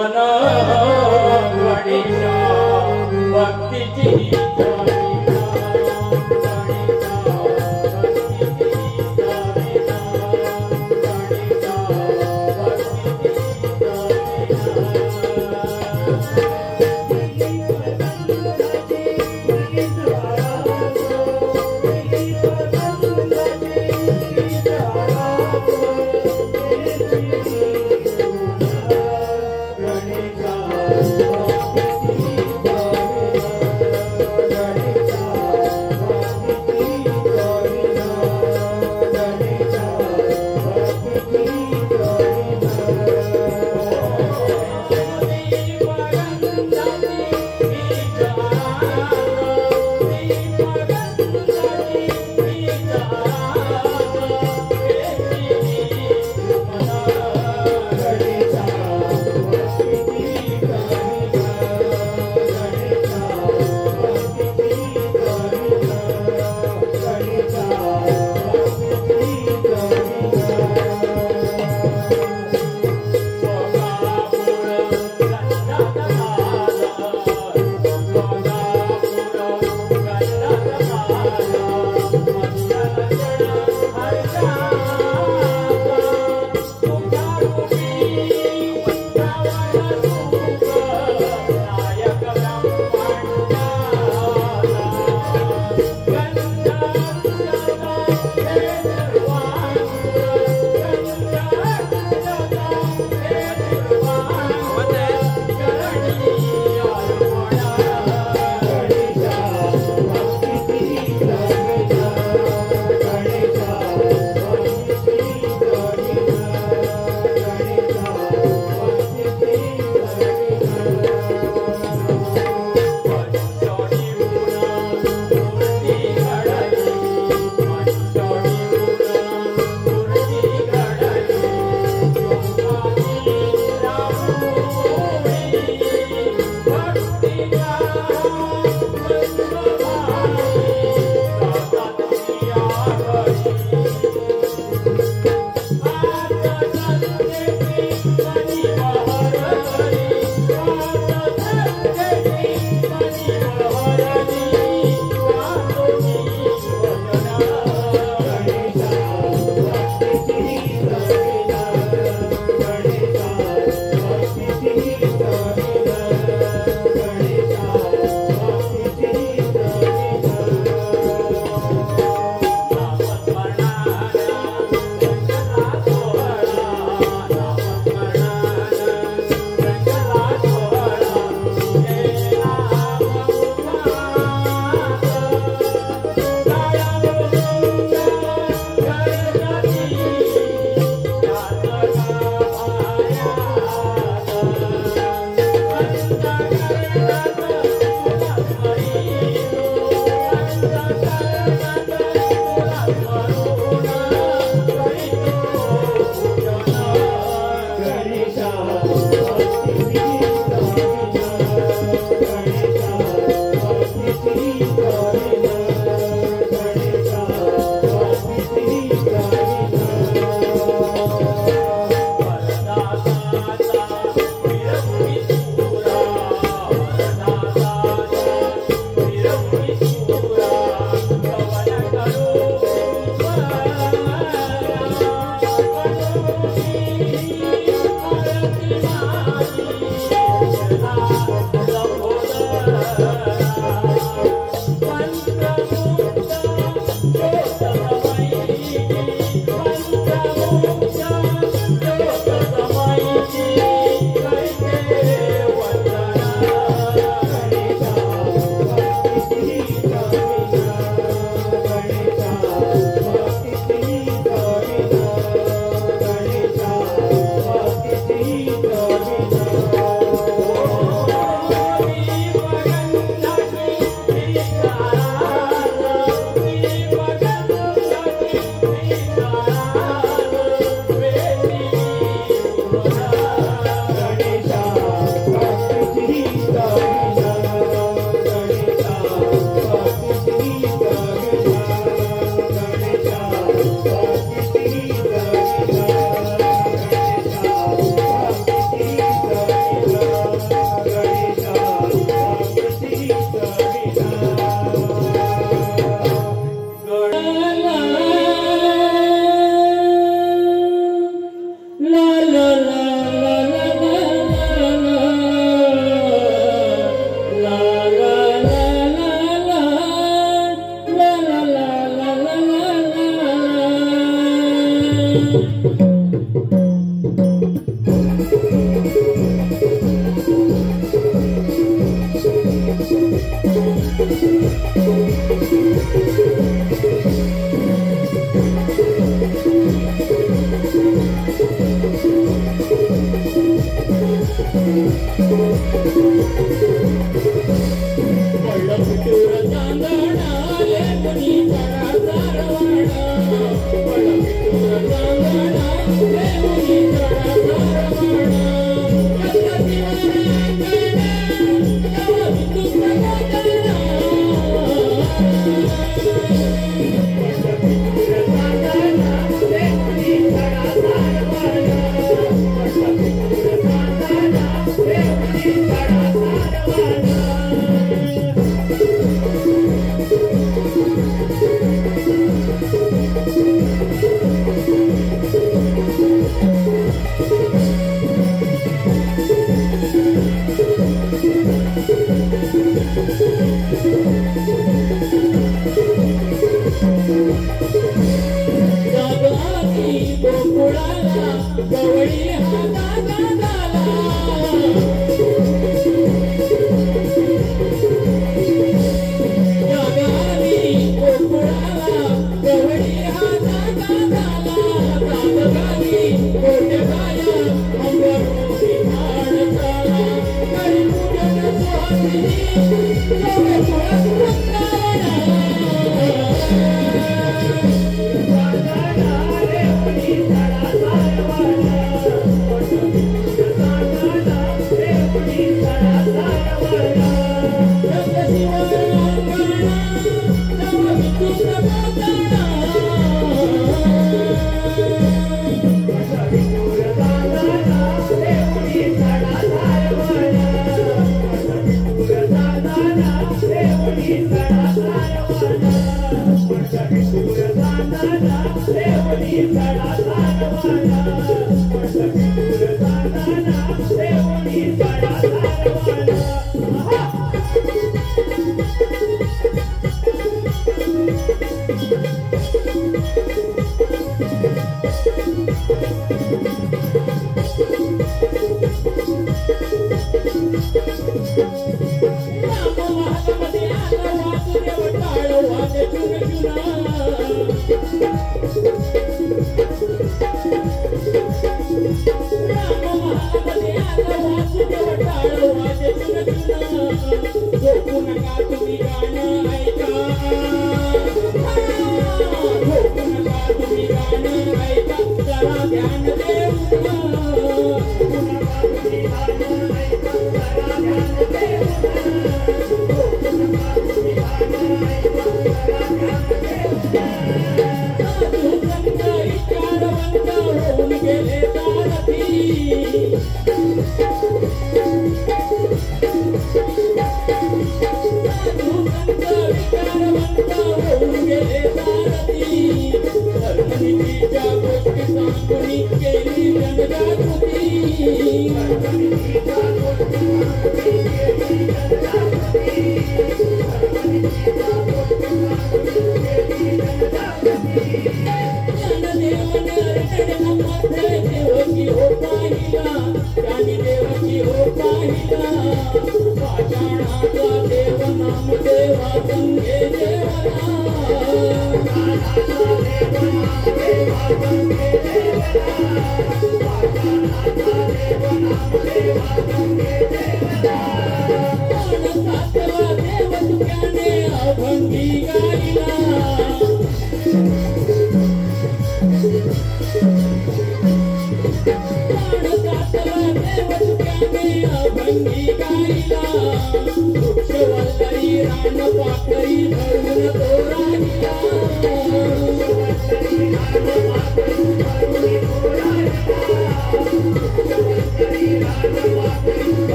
मना गणेशा भक्तीची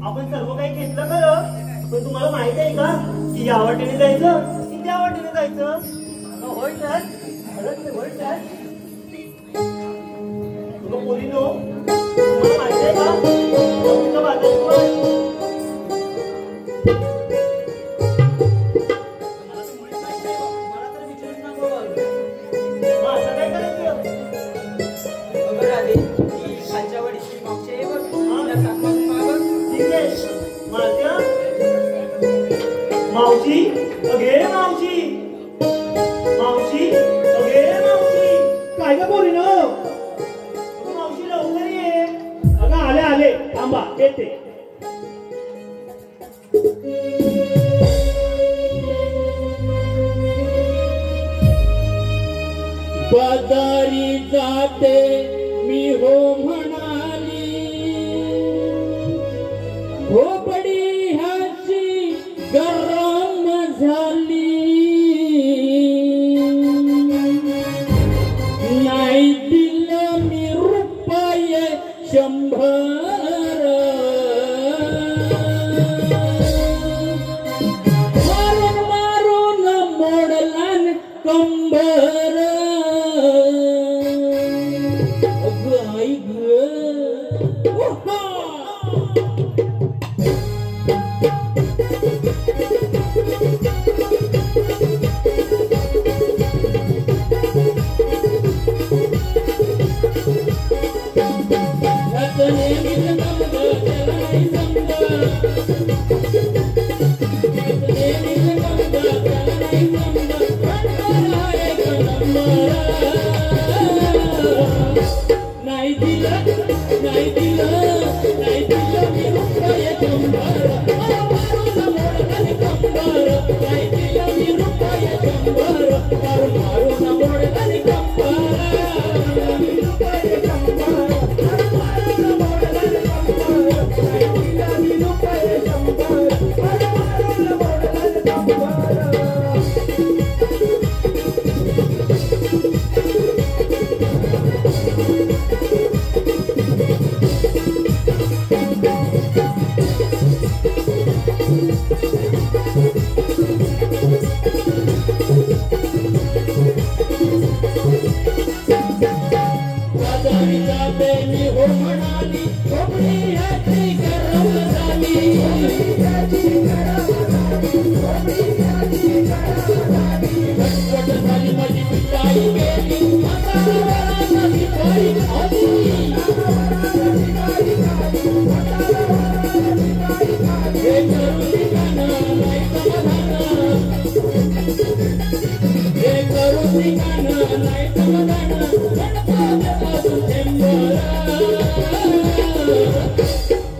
आपण सर्व काही घेतलं खरं, पण तुम्हाला माहित आहे का की या वाटेने जायचं की त्या वाटेने जायचं? होय सर, खरंच होय सर. तुला पोरीनो तुम्हाला माहित आहे का तुमचं बाजार मावशी अगे मावशी मावशी अगे मावशी काय का बोली ना मावशी लवकर ये. अगं आले आले थांबा येते. बाजारी जाते मी हो म्हणाली खोपडी ह्याची गरम झाली नाही दिलं मी रुपये 100 मारून मारून मोडलान कंबर आई ग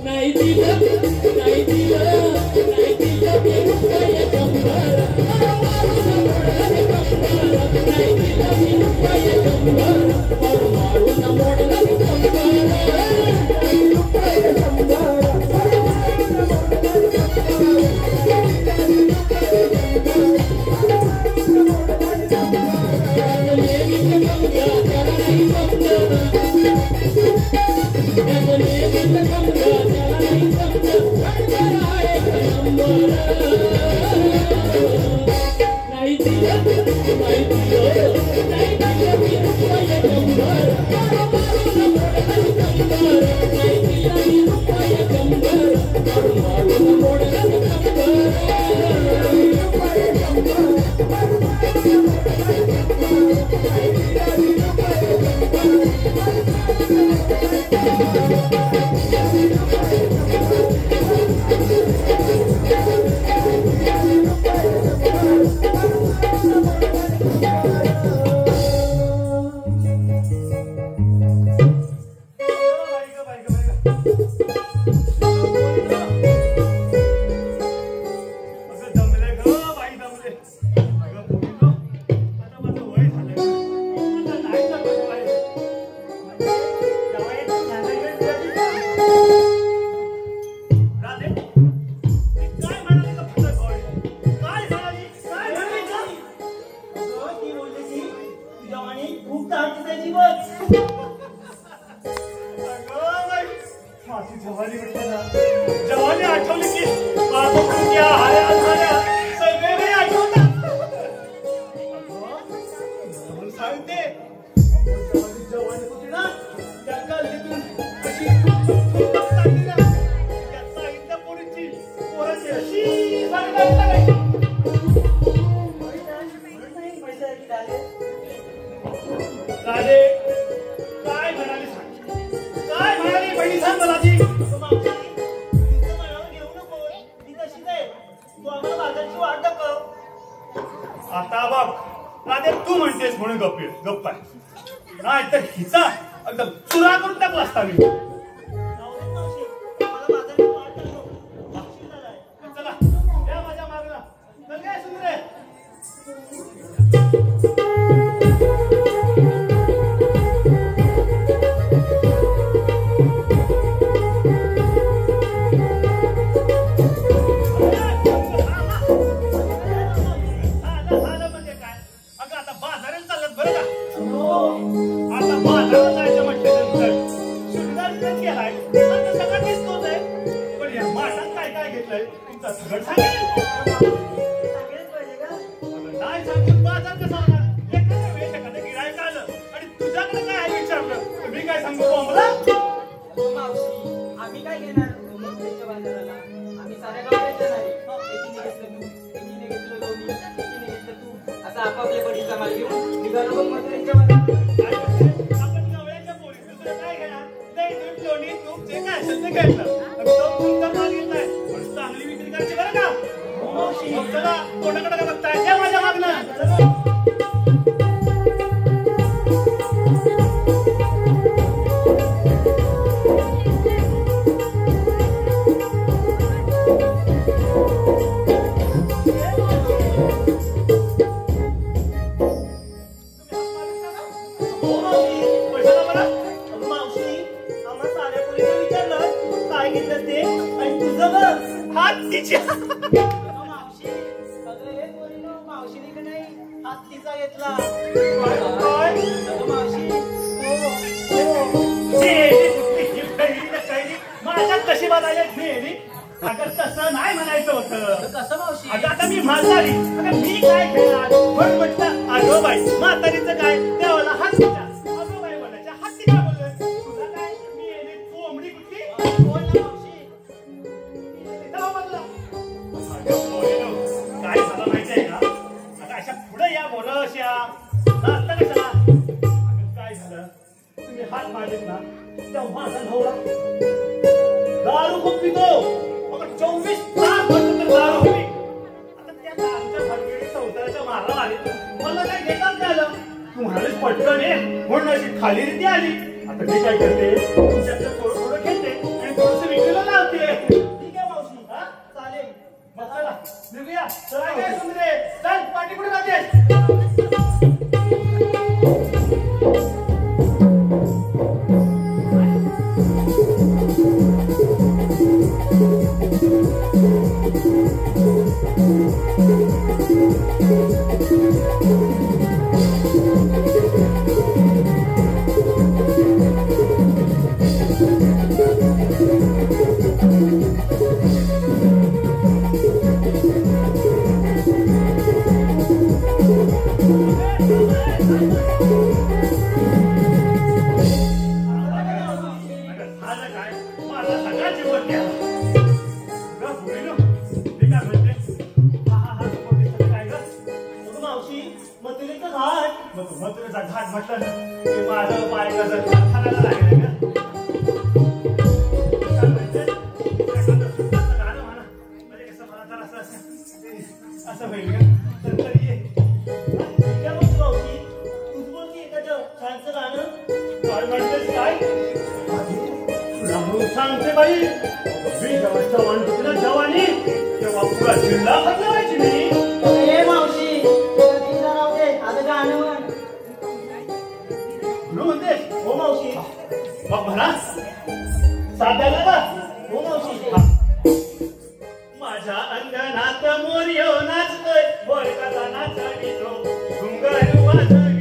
नाही दिलं मी रुपये 来。आता सगळं दिसतोच आहे. पण या माठात काय काय घेतलंय तुमचा सगळं सांगेल. सांगेलच पाहिजे का? नाही सांगून बाजार कसा होणार? एखाद्या वेळेस एखादं गिऱ्हाईक आलं आणि तुझ्याकडे काय आहे विचारलं तर मी काय सांगू बोंबला? मावशी, आम्ही काय घेणार त्यांच्या बाजाराला? आम्ही साऱ्या गावात नाही. एकीने घेतलं तू, एकीने घेतलं दोन्ही, एकीने घेतलं तू. असं आपापल्या पडीचा माल घेऊन निघालो बघ मथुरेच्या बाजारात. काय करते? आपण नवऱ्याच्या पोरी दुसरं काय घेणार? दही, दूध, लोणी, तूप जे काय असेल ते घ्यायचं. आणि तो तुमचा माल घेतलाय. पण चांगली विक्री करायची बरं का? मग चला, कोणाकडे काय बघताय? या माझ्या मागणं. चला. हो मावशी, कशाला बरं? अगं मावशी, आम्हा साऱ्या पोरीने विचारलं काय घेतलं ते आणि तुझं बघ हातीच्या. अगं मावशी, अगं हे पोरीनो, मावशीने का नाही हत्तीचा घेतला. काय? अगं मावशी, माझ्यात कशी बघायला मेली? अगं तसं नाही म्हणायचं होतं. कसं मावशी? अगं आता मी म्हातारी, अगं मी काय खेळणार? पण म्हटलं अगं बाई म्हातारीचं काय देवाला हत्तीच्या. अगं बाई म्हणायच्या हत्ती काय बोलतोय? तुला काय मी येणे कोंबडी कुठली? बोल ना मावशी. तेव्हा म्हणलं, अगं पोरीनो, काय झालं माहितीये का? आता अशा पुढे या बोला अशा नाचता कशाला? अगं काय झालं? तुम्ही हात मारलेत ना तेव्हा माझा नवरा दारू खूप पितो. मग 24 तास बसून दारू हवी. आता त्या दारूच्या भानगडीत संसाराच्या मारा आली. मला काय घेतात नाही आलं. तू म्हणालीस पटकन ये म्हणून अशी खाली रीती आली. आता मी काय करते तुमच्याकडे थोडं थोडं घेते आणि थोडंसं विक्रीला लावते. ठीक आहे मावशी. हा? चालेल. मग चला निघूया. चला काय सुंदरे चल पाठी पुढे जाते. झालं काय मला सगळा जीवन द्या. गं पोरीनो, मी काय म्हणते? हा हा हा पोरीचं काय गं? अगं मावशी, मथुरेचं घाट. मग तू मथुरेचा घाट म्हटलं ना की माझं पाय कसं खाण्याला लागलं का? काय म्हणते? एखादं सुंदरसं गाणं म्हणा. म्हणजे कसं मला जरा असं होईल का? तर ये. ठीक आहे मग मावशी. तूच बोल की एखादं छानसं गाणं. काय म्हणतेस काय? तुला म्हणून सांगते बाई मी जेव्हा जवान तुला जवानी तेव्हा पुरा जिल्हा बदलवायची मी. ए मावशी, कधी राहू दे. आता गाणं म्हण. म्हणून म्हणतेस हो मावशी. मग म्हणा साध्याला का? हो मावशी. माझ्या अंगणात मोर येऊ नाचतोय बोरकाचा नाचवितो घुंगारू वाजवितो.